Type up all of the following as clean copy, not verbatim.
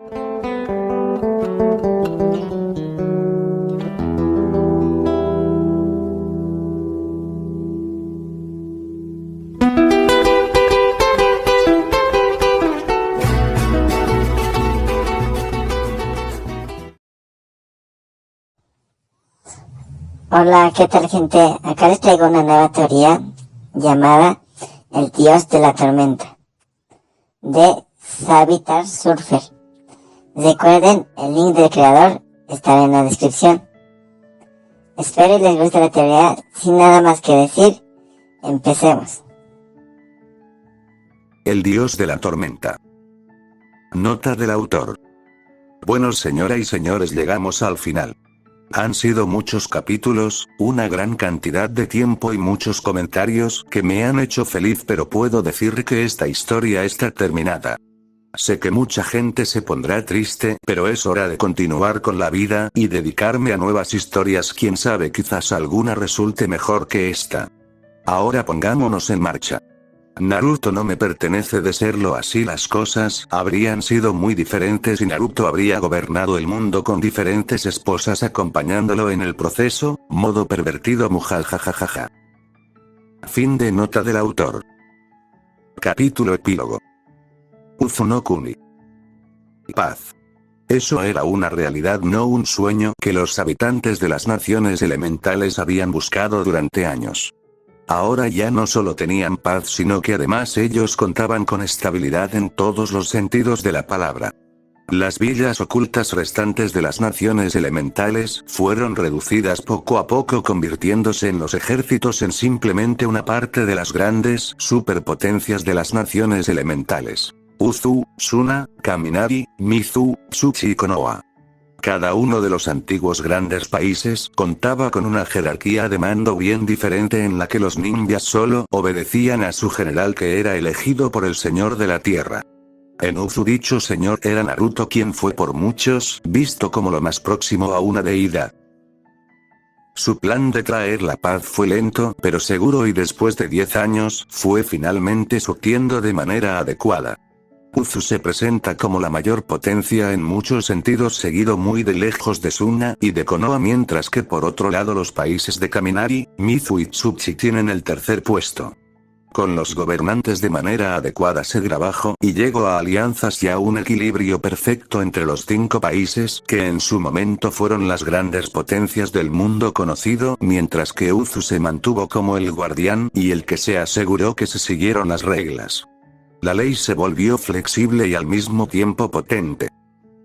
Hola, ¿qué tal, gente? Acá les traigo una nueva teoría llamada el dios de la tormenta, de Savitar Surfer. Recuerden, el link del creador estará en la descripción. Espero les guste la teoría. Sin nada más que decir, empecemos. El dios de la tormenta. Nota del autor. Bueno, señoras y señores, llegamos al final. Han sido muchos capítulos, una gran cantidad de tiempo y muchos comentarios que me han hecho feliz, pero puedo decir que esta historia está terminada. Sé que mucha gente se pondrá triste, pero es hora de continuar con la vida y dedicarme a nuevas historias. Quién sabe, quizás alguna resulte mejor que esta. Ahora pongámonos en marcha. Naruto no me pertenece. De serlo así, las cosas habrían sido muy diferentes y Naruto habría gobernado el mundo con diferentes esposas acompañándolo en el proceso. Modo pervertido mujal jajajaja. Fin de nota del autor. Capítulo epílogo. Uzumaki. Paz. Eso era una realidad, no un sueño, que los habitantes de las naciones elementales habían buscado durante años. Ahora ya no solo tenían paz, sino que además ellos contaban con estabilidad en todos los sentidos de la palabra. Las villas ocultas restantes de las naciones elementales fueron reducidas poco a poco, convirtiéndose en los ejércitos en simplemente una parte de las grandes superpotencias de las naciones elementales. Uzu, Suna, Kaminari, Mizu, Tsuchi y Konoha. Cada uno de los antiguos grandes países contaba con una jerarquía de mando bien diferente, en la que los ninjas solo obedecían a su general, que era elegido por el señor de la tierra. En Uzu dicho señor era Naruto, quien fue por muchos visto como lo más próximo a una deidad. Su plan de traer la paz fue lento pero seguro, y después de 10 años fue finalmente surtiendo de manera adecuada. Uzu se presenta como la mayor potencia en muchos sentidos, seguido muy de lejos de Suna y de Konoha, mientras que por otro lado los países de Kaminari, Mizu y Tsuchi tienen el tercer puesto. Con los gobernantes de manera adecuada se trabajó y llegó a alianzas y a un equilibrio perfecto entre los 5 países que en su momento fueron las grandes potencias del mundo conocido, mientras que Uzu se mantuvo como el guardián y el que se aseguró que se siguieron las reglas. La ley se volvió flexible y al mismo tiempo potente.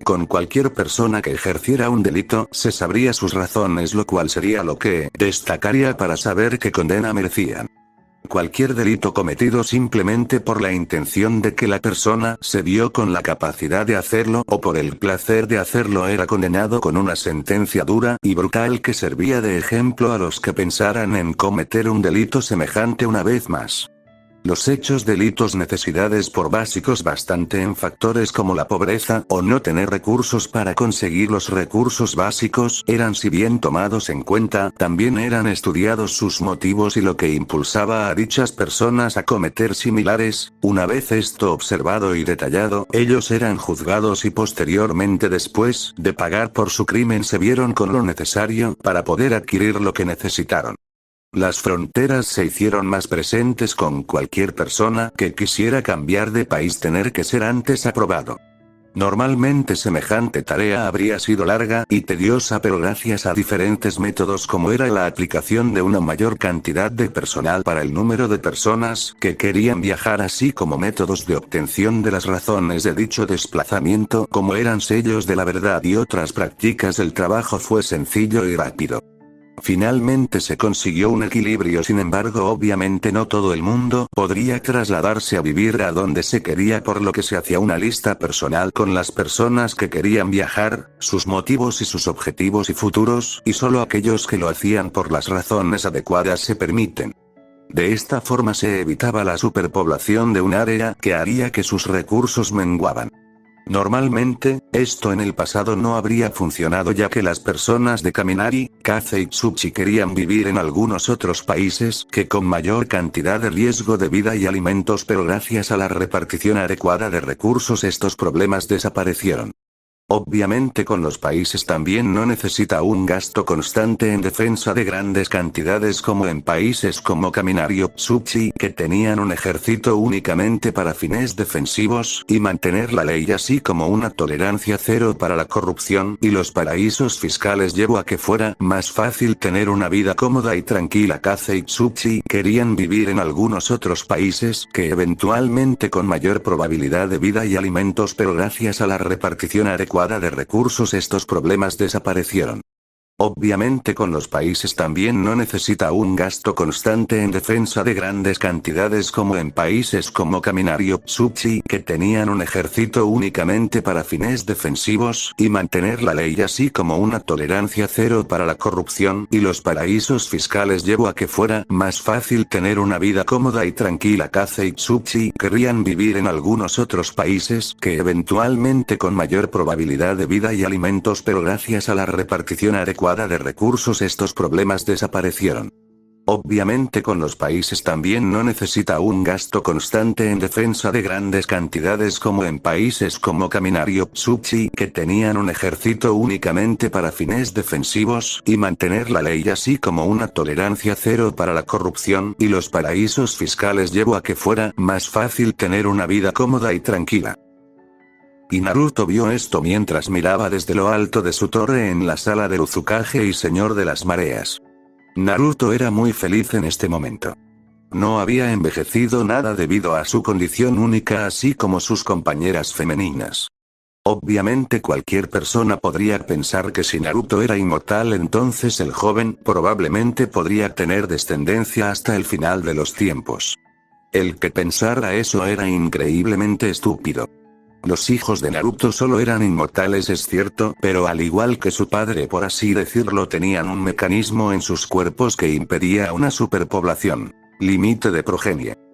Con cualquier persona que ejerciera un delito, se sabría sus razones, lo cual sería lo que destacaría para saber qué condena merecían. Cualquier delito cometido simplemente por la intención de que la persona se vio con la capacidad de hacerlo o por el placer de hacerlo era condenado con una sentencia dura y brutal que servía de ejemplo a los que pensaran en cometer un delito semejante una vez más. Los hechos delitos necesidades por básicos bastante en factores como la pobreza o no tener recursos para conseguir los recursos básicos eran, si bien tomados en cuenta, también eran estudiados sus motivos y lo que impulsaba a dichas personas a cometer similares. Una vez esto observado y detallado, ellos eran juzgados y posteriormente, después de pagar por su crimen, se vieron con lo necesario para poder adquirir lo que necesitaron. Las fronteras se hicieron más presentes, con cualquier persona que quisiera cambiar de país tener que ser antes aprobado. Normalmente semejante tarea habría sido larga y tediosa, pero gracias a diferentes métodos, como era la aplicación de una mayor cantidad de personal para el número de personas que querían viajar, así como métodos de obtención de las razones de dicho desplazamiento, como eran sellos de la verdad y otras prácticas, el trabajo fue sencillo y rápido. Finalmente se consiguió un equilibrio, sin embargo obviamente no todo el mundo podría trasladarse a vivir a donde se quería, por lo que se hacía una lista personal con las personas que querían viajar, sus motivos y sus objetivos y futuros, y solo aquellos que lo hacían por las razones adecuadas se permiten. De esta forma se evitaba la superpoblación de un área que haría que sus recursos menguaban. Normalmente, esto en el pasado no habría funcionado, ya que las personas de Kaminari, Kaze y Tsuchi querían vivir en algunos otros países que con mayor cantidad de riesgo de vida y alimentos, pero gracias a la repartición adecuada de recursos estos problemas desaparecieron. Obviamente con los países también no necesita un gasto constante en defensa de grandes cantidades como en países como Kaminario, Tsuchi, que tenían un ejército únicamente para fines defensivos y mantener la ley, así como una tolerancia cero para la corrupción y los paraísos fiscales, llevó a que fuera más fácil tener una vida cómoda y tranquila. Kaze y Tsuchi querían vivir en algunos otros países que eventualmente con mayor probabilidad de vida y alimentos, pero gracias a la repartición adecuada de recursos estos problemas desaparecieron. Obviamente con los países también no necesita un gasto constante en defensa de grandes cantidades como en países como Kaminario, Tsuchi, que tenían un ejército únicamente para fines defensivos y mantener la ley, así como una tolerancia cero para la corrupción y los paraísos fiscales, llevó a que fuera más fácil tener una vida cómoda y tranquila. Kaze y Tsuchi querían vivir en algunos otros países que eventualmente con mayor probabilidad de vida y alimentos, pero gracias a la repartición adecuada de recursos estos problemas desaparecieron. Obviamente con los países también no necesita un gasto constante en defensa de grandes cantidades como en países como Kaminario, Tsuchi, que tenían un ejército únicamente para fines defensivos y mantener la ley, así como una tolerancia cero para la corrupción y los paraísos fiscales, llevó a que fuera más fácil tener una vida cómoda y tranquila. Y Naruto vio esto mientras miraba desde lo alto de su torre en la sala del Uzukage y Señor de las Mareas. Naruto era muy feliz en este momento. No había envejecido nada debido a su condición única, así como sus compañeras femeninas. Obviamente cualquier persona podría pensar que si Naruto era inmortal, entonces el joven probablemente podría tener descendencia hasta el final de los tiempos. El que pensara eso era increíblemente estúpido. Los hijos de Naruto solo eran inmortales, es cierto, pero al igual que su padre, por así decirlo, tenían un mecanismo en sus cuerpos que impedía una superpoblación. Límite de progenie.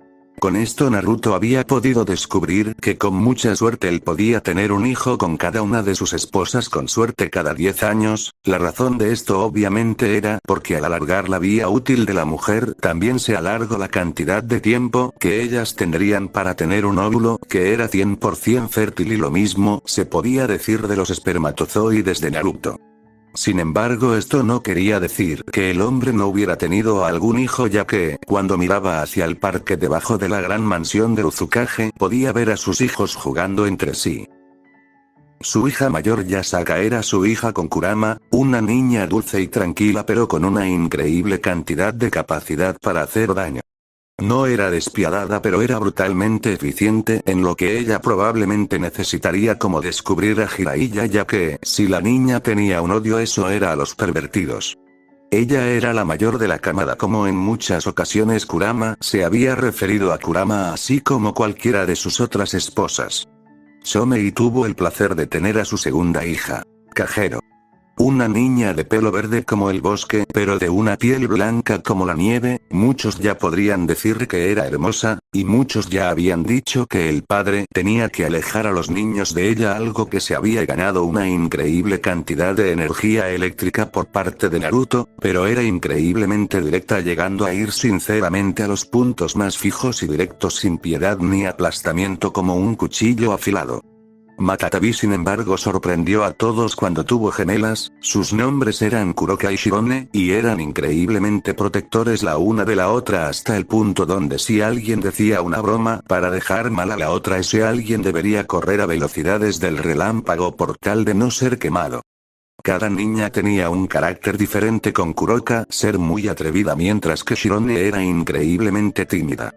Con esto Naruto había podido descubrir que con mucha suerte él podía tener un hijo con cada una de sus esposas, con suerte cada 10 años, la razón de esto obviamente era porque al alargar la vía útil de la mujer también se alargó la cantidad de tiempo que ellas tendrían para tener un óvulo que era 100% fértil, y lo mismo se podía decir de los espermatozoides de Naruto. Sin embargo, esto no quería decir que el hombre no hubiera tenido algún hijo, ya que, cuando miraba hacia el parque debajo de la gran mansión de Uzukage, podía ver a sus hijos jugando entre sí. Su hija mayor Yasaka era su hija con Kurama, una niña dulce y tranquila pero con una increíble cantidad de capacidad para hacer daño. No era despiadada, pero era brutalmente eficiente en lo que ella probablemente necesitaría, como descubrir a Jiraiya, ya que, si la niña tenía un odio, eso era a los pervertidos. Ella era la mayor de la camada, como en muchas ocasiones Kurama se había referido a Kurama, así como cualquiera de sus otras esposas. Somei tuvo el placer de tener a su segunda hija, Kagero. Una niña de pelo verde como el bosque, pero de una piel blanca como la nieve. Muchos ya podrían decir que era hermosa, y muchos ya habían dicho que el padre tenía que alejar a los niños de ella, algo que se había ganado una increíble cantidad de energía eléctrica por parte de Naruto, pero era increíblemente directa, llegando a ir sinceramente a los puntos más fijos y directos, sin piedad ni aplastamiento, como un cuchillo afilado. Matatabi, sin embargo, sorprendió a todos cuando tuvo gemelas. Sus nombres eran Kuroka y Shirone, y eran increíblemente protectores la una de la otra, hasta el punto donde si alguien decía una broma para dejar mal a la otra, ese alguien debería correr a velocidades del relámpago por tal de no ser quemado. Cada niña tenía un carácter diferente, con Kuroka ser muy atrevida, mientras que Shirone era increíblemente tímida.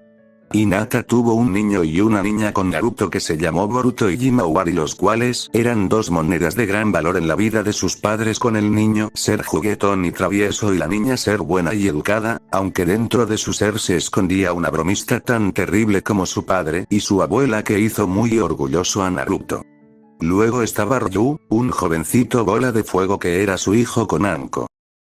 Hinata tuvo un niño y una niña con Naruto que se llamó Boruto y Himawari, los cuales eran dos monedas de gran valor en la vida de sus padres, con el niño ser juguetón y travieso y la niña ser buena y educada, aunque dentro de su ser se escondía una bromista tan terrible como su padre y su abuela, que hizo muy orgulloso a Naruto. Luego estaba Ryu, un jovencito bola de fuego que era su hijo con Anko.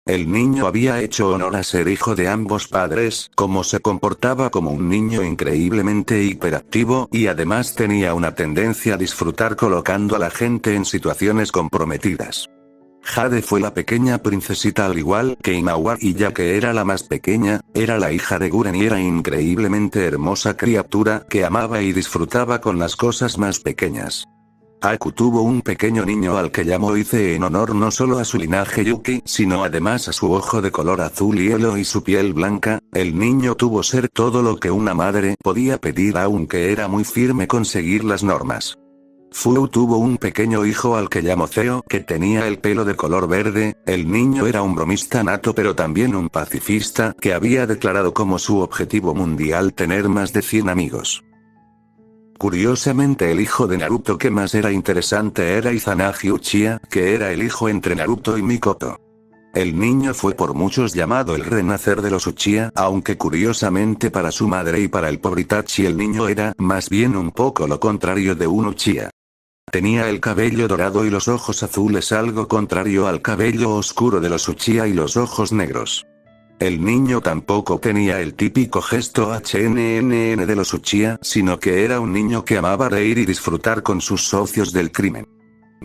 El niño había hecho honor a ser hijo de ambos padres, como se comportaba como un niño increíblemente hiperactivo, y además tenía una tendencia a disfrutar colocando a la gente en situaciones comprometidas. Jade fue la pequeña princesita, al igual que Himawari, y ya que era la más pequeña, era la hija de Guren y era increíblemente hermosa criatura que amaba y disfrutaba con las cosas más pequeñas. Aku tuvo un pequeño niño al que llamó Ize en honor no solo a su linaje Yuki, sino además a su ojo de color azul hielo y su piel blanca. El niño tuvo ser todo lo que una madre podía pedir aunque era muy firme con seguir las normas. Fu tuvo un pequeño hijo al que llamó Zeo, que tenía el pelo de color verde. El niño era un bromista nato pero también un pacifista, que había declarado como su objetivo mundial tener más de 100 amigos. Curiosamente el hijo de Naruto que más era interesante era Izanagi Uchiha, que era el hijo entre Naruto y Mikoto. El niño fue por muchos llamado el renacer de los Uchiha, aunque curiosamente para su madre y para el pobre Itachi el niño era más bien un poco lo contrario de un Uchiha. Tenía el cabello dorado y los ojos azules, algo contrario al cabello oscuro de los Uchiha y los ojos negros. El niño tampoco tenía el típico gesto HNNN de los Uchiha, sino que era un niño que amaba reír y disfrutar con sus socios del crimen.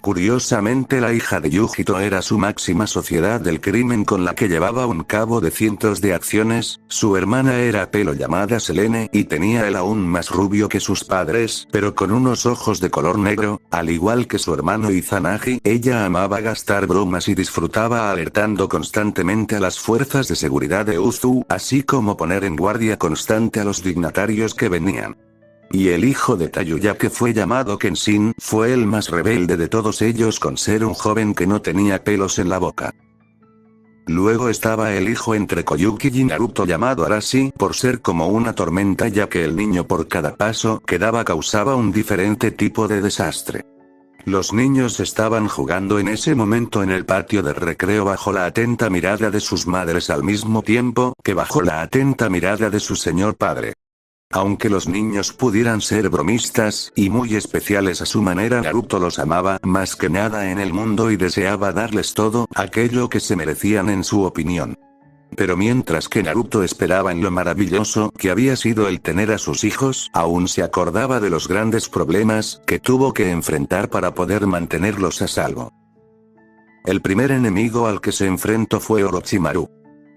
Curiosamente la hija de Yujito era su máxima sociedad del crimen con la que llevaba un cabo de cientos de acciones. Su hermana era pelo llamada Selene y tenía el aún más rubio que sus padres, pero con unos ojos de color negro, al igual que su hermano Izanagi. Ella amaba gastar bromas y disfrutaba alertando constantemente a las fuerzas de seguridad de Uzu, así como poner en guardia constante a los dignatarios que venían. Y el hijo de Tayuya que fue llamado Kenshin, fue el más rebelde de todos ellos con ser un joven que no tenía pelos en la boca. Luego estaba el hijo entre Koyuki y Naruto llamado Arashi, por ser como una tormenta ya que el niño por cada paso que daba causaba un diferente tipo de desastre. Los niños estaban jugando en ese momento en el patio de recreo bajo la atenta mirada de sus madres al mismo tiempo que bajo la atenta mirada de su señor padre. Aunque los niños pudieran ser bromistas y muy especiales a su manera, Naruto los amaba más que nada en el mundo y deseaba darles todo aquello que se merecían en su opinión. Pero mientras que Naruto esperaba en lo maravilloso que había sido el tener a sus hijos, aún se acordaba de los grandes problemas que tuvo que enfrentar para poder mantenerlos a salvo. El primer enemigo al que se enfrentó fue Orochimaru.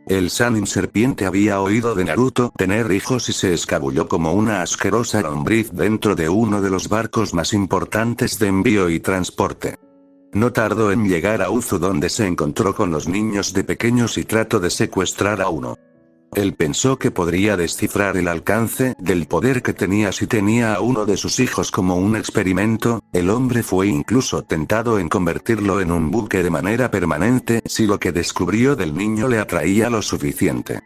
El Sannin serpiente había oído de Naruto tener hijos y se escabulló como una asquerosa lombriz dentro de uno de los barcos más importantes de envío y transporte. No tardó en llegar a Uzu donde se encontró con los niños de pequeños y trató de secuestrar a uno. Él pensó que podría descifrar el alcance del poder que tenía si tenía a uno de sus hijos como un experimento. El hombre fue incluso tentado en convertirlo en un buque de manera permanente si lo que descubrió del niño le atraía lo suficiente.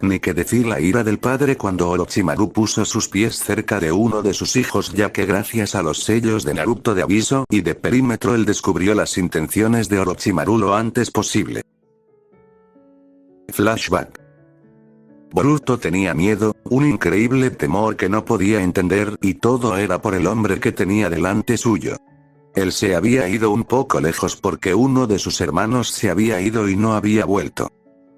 Ni que decir la ira del padre cuando Orochimaru puso sus pies cerca de uno de sus hijos, ya que gracias a los sellos de Naruto de aviso y de perímetro él descubrió las intenciones de Orochimaru lo antes posible. Flashback. Boruto tenía miedo, un increíble temor que no podía entender, y todo era por el hombre que tenía delante suyo. Él se había ido un poco lejos porque uno de sus hermanos se había ido y no había vuelto.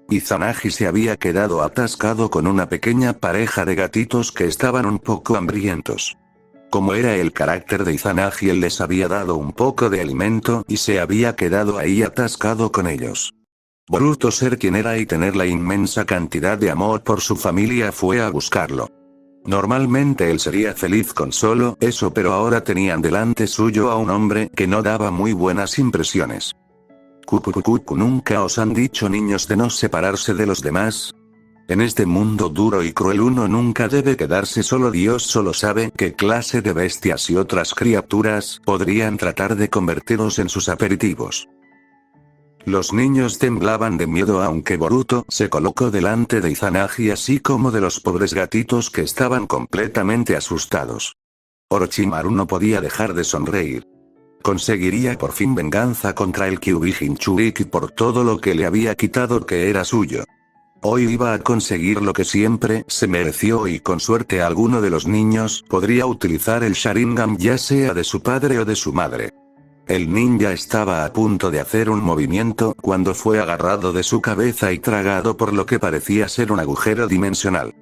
Izanagi se había quedado atascado con una pequeña pareja de gatitos que estaban un poco hambrientos. Como era el carácter de Izanagi, él les había dado un poco de alimento y se había quedado ahí atascado con ellos. Boruto, ser quien era y tener la inmensa cantidad de amor por su familia, fue a buscarlo. Normalmente él sería feliz con solo eso, pero ahora tenían delante suyo a un hombre que no daba muy buenas impresiones. Kukukuku, ¿nunca os han dicho, niños, de no separarse de los demás? En este mundo duro y cruel uno nunca debe quedarse solo. Dios solo sabe qué clase de bestias y otras criaturas podrían tratar de convertiros en sus aperitivos. Los niños temblaban de miedo aunque Boruto se colocó delante de Izanagi así como de los pobres gatitos que estaban completamente asustados. Orochimaru no podía dejar de sonreír. Conseguiría por fin venganza contra el Kyuubi Jinchuriki por todo lo que le había quitado que era suyo. Hoy iba a conseguir lo que siempre se mereció y con suerte alguno de los niños podría utilizar el Sharingan, ya sea de su padre o de su madre. El ninja estaba a punto de hacer un movimiento cuando fue agarrado de su cabeza y tragado por lo que parecía ser un agujero dimensional.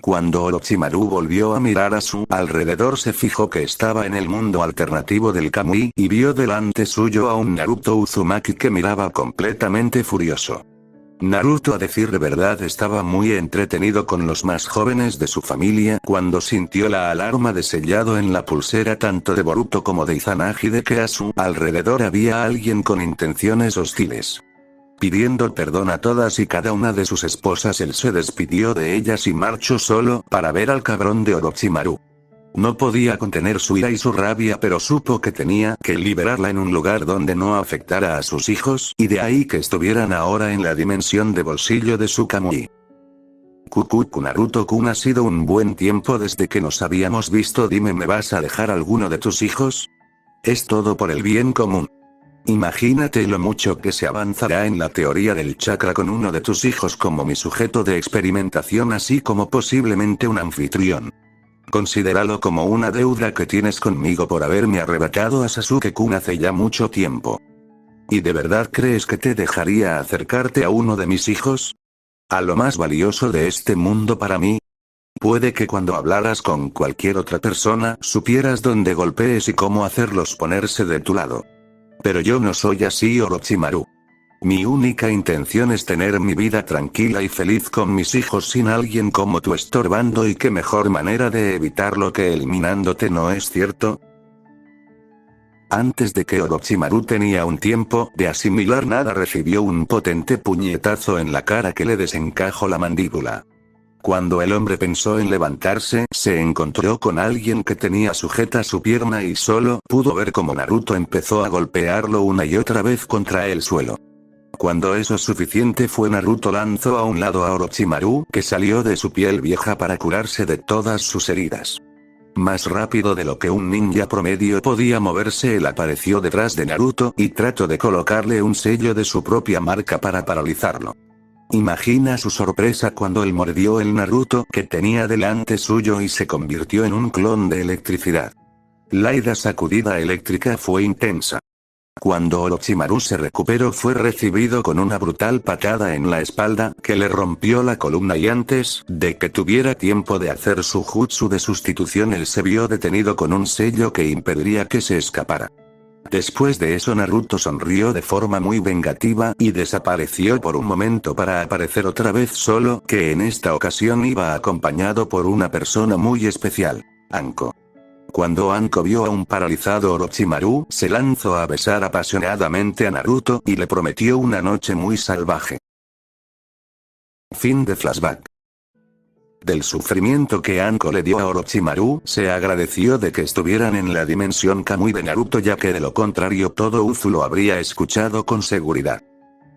Cuando Orochimaru volvió a mirar a su alrededor, se fijó que estaba en el mundo alternativo del Kamui y vio delante suyo a un Naruto Uzumaki que miraba completamente furioso. Naruto, a decir de verdad, estaba muy entretenido con los más jóvenes de su familia cuando sintió la alarma de sellado en la pulsera tanto de Boruto como de Izanagi de que a su alrededor había alguien con intenciones hostiles. Pidiendo perdón a todas y cada una de sus esposas, él se despidió de ellas y marchó solo para ver al cabrón de Orochimaru. No podía contener su ira y su rabia, pero supo que tenía que liberarla en un lugar donde no afectara a sus hijos, y de ahí que estuvieran ahora en la dimensión de bolsillo de su Kamui. Naruto-kun, ha sido un buen tiempo desde que nos habíamos visto. Dime, ¿me vas a dejar alguno de tus hijos? Es todo por el bien común. Imagínate lo mucho que se avanzará en la teoría del chakra con uno de tus hijos como mi sujeto de experimentación, así como posiblemente un anfitrión. Considéralo como una deuda que tienes conmigo por haberme arrebatado a Sasuke-kun hace ya mucho tiempo. ¿Y de verdad crees que te dejaría acercarte a uno de mis hijos? ¿A lo más valioso de este mundo para mí? Puede que cuando hablaras con cualquier otra persona supieras dónde golpees y cómo hacerlos ponerse de tu lado. Pero yo no soy así, Orochimaru. Mi única intención es tener mi vida tranquila y feliz con mis hijos sin alguien como tú estorbando, y qué mejor manera de evitarlo que eliminándote, ¿no es cierto? Antes de que Orochimaru tenía un tiempo de asimilar nada, recibió un potente puñetazo en la cara que le desencajó la mandíbula. Cuando el hombre pensó en levantarse, se encontró con alguien que tenía sujeta su pierna y solo pudo ver cómo Naruto empezó a golpearlo una y otra vez contra el suelo. Cuando eso suficiente fue, Naruto lanzó a un lado a Orochimaru, que salió de su piel vieja para curarse de todas sus heridas. Más rápido de lo que un ninja promedio podía moverse, él apareció detrás de Naruto y trató de colocarle un sello de su propia marca para paralizarlo. Imagina su sorpresa cuando él mordió el Naruto que tenía delante suyo y se convirtió en un clon de electricidad. La ida sacudida eléctrica fue intensa. Cuando Orochimaru se recuperó, fue recibido con una brutal patada en la espalda que le rompió la columna, y antes de que tuviera tiempo de hacer su jutsu de sustitución, él se vio detenido con un sello que impediría que se escapara. Después de eso, Naruto sonrió de forma muy vengativa y desapareció por un momento para aparecer otra vez, solo que en esta ocasión iba acompañado por una persona muy especial, Anko. Cuando Anko vio a un paralizado Orochimaru, se lanzó a besar apasionadamente a Naruto y le prometió una noche muy salvaje. Fin de flashback. Del sufrimiento que Anko le dio a Orochimaru, se agradeció de que estuvieran en la dimensión Kamui de Naruto, ya que de lo contrario todo Uzu lo habría escuchado con seguridad.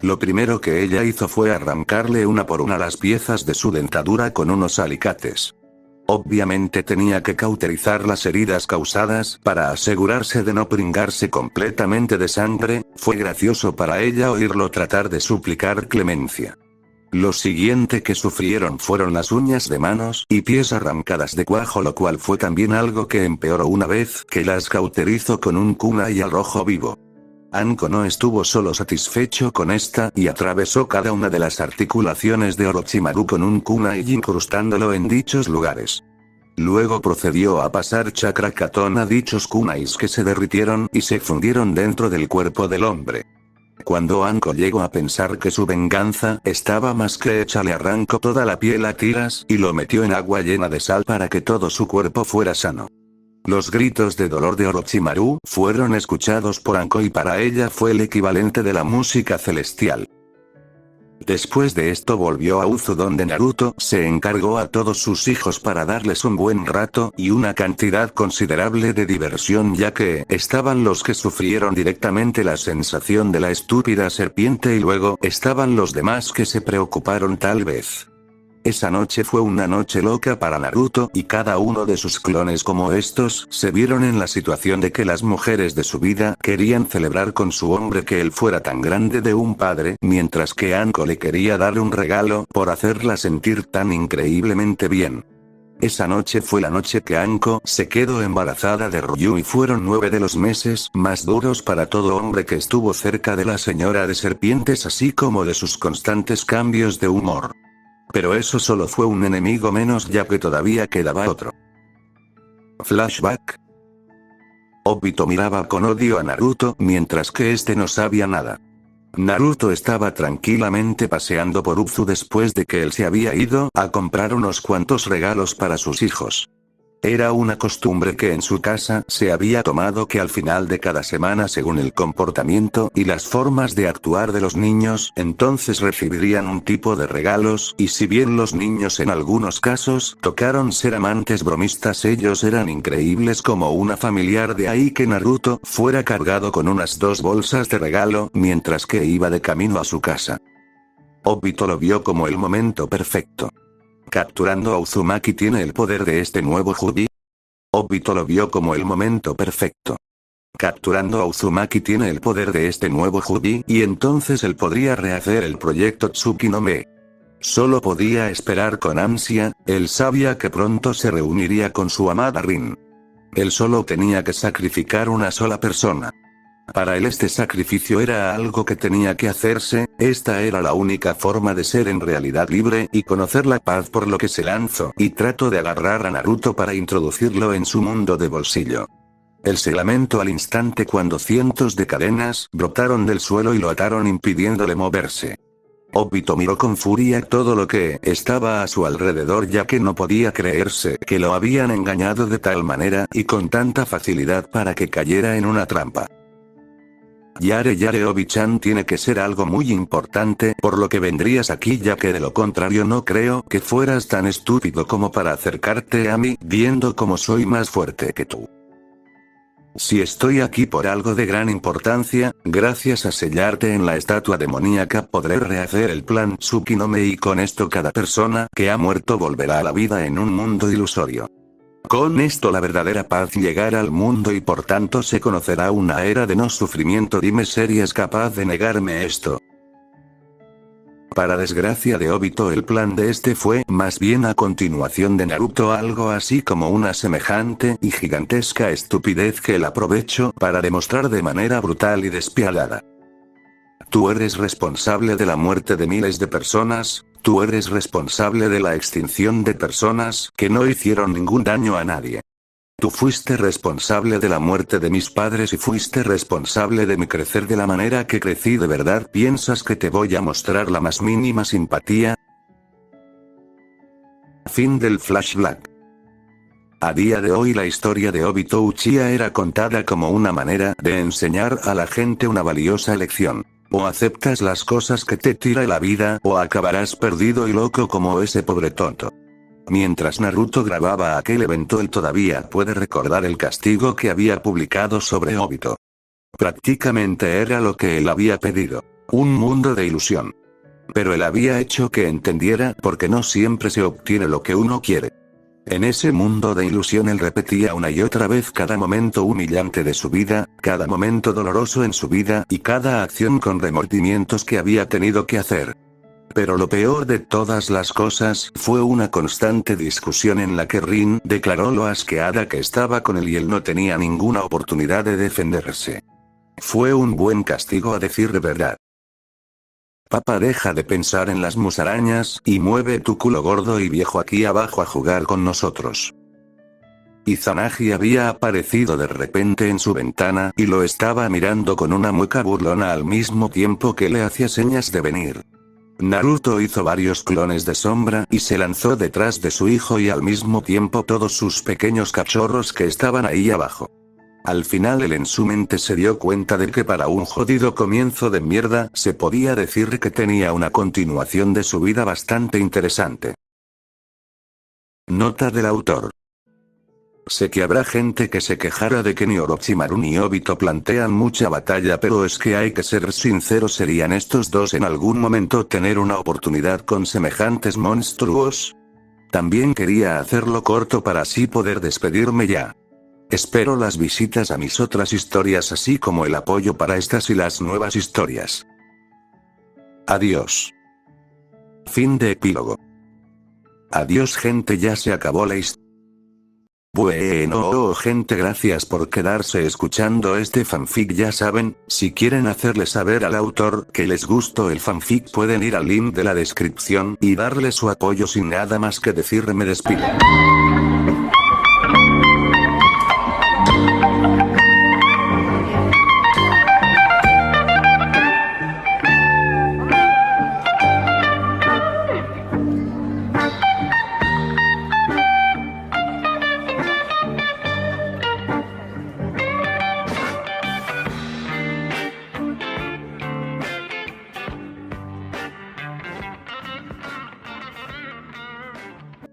Lo primero que ella hizo fue arrancarle una por una las piezas de su dentadura con unos alicates. Obviamente tenía que cauterizar las heridas causadas para asegurarse de no pringarse completamente de sangre. Fue gracioso para ella oírlo tratar de suplicar clemencia. Lo siguiente que sufrieron fueron las uñas de manos y pies arrancadas de cuajo, lo cual fue también algo que empeoró una vez que las cauterizó con un kunai al rojo vivo. Anko no estuvo solo satisfecho con esta y atravesó cada una de las articulaciones de Orochimaru con un kunai incrustándolo en dichos lugares. Luego procedió a pasar chakra Katon a dichos kunais, que se derritieron y se fundieron dentro del cuerpo del hombre. Cuando Anko llegó a pensar que su venganza estaba más que hecha, le arrancó toda la piel a tiras y lo metió en agua llena de sal para que todo su cuerpo fuera sano. Los gritos de dolor de Orochimaru fueron escuchados por Anko y para ella fue el equivalente de la música celestial. Después de esto volvió a Uzu, donde Naruto se encargó a todos sus hijos para darles un buen rato y una cantidad considerable de diversión, ya que estaban los que sufrieron directamente la sensación de la estúpida serpiente y luego estaban los demás que se preocuparon tal vez. Esa noche fue una noche loca para Naruto y cada uno de sus clones como estos se vieron en la situación de que las mujeres de su vida querían celebrar con su hombre que él fuera tan grande de un padre, mientras que Anko le quería dar un regalo por hacerla sentir tan increíblemente bien. Esa noche fue la noche que Anko se quedó embarazada de Ryu y fueron 9 de los meses más duros para todo hombre que estuvo cerca de la señora de serpientes, así como de sus constantes cambios de humor. Pero eso solo fue un enemigo menos, ya que todavía quedaba otro. Flashback. Obito miraba con odio a Naruto mientras que este no sabía nada. Naruto estaba tranquilamente paseando por Uzu después de que él se había ido a comprar unos cuantos regalos para sus hijos. Era una costumbre que en su casa se había tomado que al final de cada semana, según el comportamiento y las formas de actuar de los niños, entonces recibirían un tipo de regalos, y si bien los niños en algunos casos tocaron ser amantes bromistas, ellos eran increíbles como una familiar, de ahí que Naruto fuera cargado con unas 2 bolsas de regalo mientras que iba de camino a su casa. Obito lo vio como el momento perfecto. Capturando a Uzumaki tiene el poder de este nuevo Hobby. Obito lo vio como el momento perfecto. Capturando a Uzumaki tiene el poder de este nuevo Hobby, y entonces él podría rehacer el proyecto Tsuki no Me. Solo podía esperar con ansia, él sabía que pronto se reuniría con su amada Rin. Él solo tenía que sacrificar una sola persona. Para él este sacrificio era algo que tenía que hacerse, esta era la única forma de ser en realidad libre y conocer la paz, por lo que se lanzó y trató de agarrar a Naruto para introducirlo en su mundo de bolsillo. Él se lamentó al instante cuando cientos de cadenas brotaron del suelo y lo ataron impidiéndole moverse. Obito miró con furia todo lo que estaba a su alrededor, ya que no podía creerse que lo habían engañado de tal manera y con tanta facilidad para que cayera en una trampa. Yare Obi-chan, tiene que ser algo muy importante por lo que vendrías aquí, ya que de lo contrario no creo que fueras tan estúpido como para acercarte a mí, viendo como soy más fuerte que tú. Si estoy aquí por algo de gran importancia, gracias a sellarte en la estatua demoníaca podré rehacer el plan Tsuki no Me, y con esto cada persona que ha muerto volverá a la vida en un mundo ilusorio. Con esto la verdadera paz llegará al mundo y por tanto se conocerá una era de no sufrimiento. Dime si eres capaz de negarme esto. Para desgracia de Obito, el plan de este fue más bien a continuación de Naruto, algo así como una semejante y gigantesca estupidez que él aprovechó para demostrar de manera brutal y despiadada. Tú eres responsable de la muerte de miles de personas. Tú eres responsable de la extinción de personas que no hicieron ningún daño a nadie. Tú fuiste responsable de la muerte de mis padres y fuiste responsable de mi crecer de la manera que crecí. ¿De verdad piensas que te voy a mostrar la más mínima simpatía? Fin del flashback. A día de hoy la historia de Obito Uchiha era contada como una manera de enseñar a la gente una valiosa lección. O aceptas las cosas que te tira la vida, o acabarás perdido y loco como ese pobre tonto. Mientras Naruto grababa aquel evento, él todavía puede recordar el castigo que había publicado sobre Obito. Prácticamente era lo que él había pedido. Un mundo de ilusión. Pero él había hecho que entendiera porque no siempre se obtiene lo que uno quiere. En ese mundo de ilusión él repetía una y otra vez cada momento humillante de su vida, cada momento doloroso en su vida y cada acción con remordimientos que había tenido que hacer. Pero lo peor de todas las cosas fue una constante discusión en la que Rin declaró lo asqueada que estaba con él y él no tenía ninguna oportunidad de defenderse. Fue un buen castigo, a decir de verdad. Papá, deja de pensar en las musarañas y mueve tu culo gordo y viejo aquí abajo a jugar con nosotros. Izanagi había aparecido de repente en su ventana y lo estaba mirando con una mueca burlona al mismo tiempo que le hacía señas de venir. Naruto hizo varios clones de sombra y se lanzó detrás de su hijo y al mismo tiempo todos sus pequeños cachorros que estaban ahí abajo. Al final él en su mente se dio cuenta de que para un jodido comienzo de mierda se podía decir que tenía una continuación de su vida bastante interesante. Nota del autor. Sé que habrá gente que se quejara de que ni Orochimaru ni Obito plantean mucha batalla, pero es que hay que ser sinceros, ¿serían estos dos en algún momento tener una oportunidad con semejantes monstruos? También quería hacerlo corto para así poder despedirme ya. Espero las visitas a mis otras historias así como el apoyo para estas y las nuevas historias. Adiós. Fin de epílogo. Adiós gente, ya se acabó la historia. Bueno gente, gracias por quedarse escuchando este fanfic. Ya saben, si quieren hacerle saber al autor que les gustó el fanfic pueden ir al link de la descripción y darle su apoyo. Sin nada más que decir, me despido.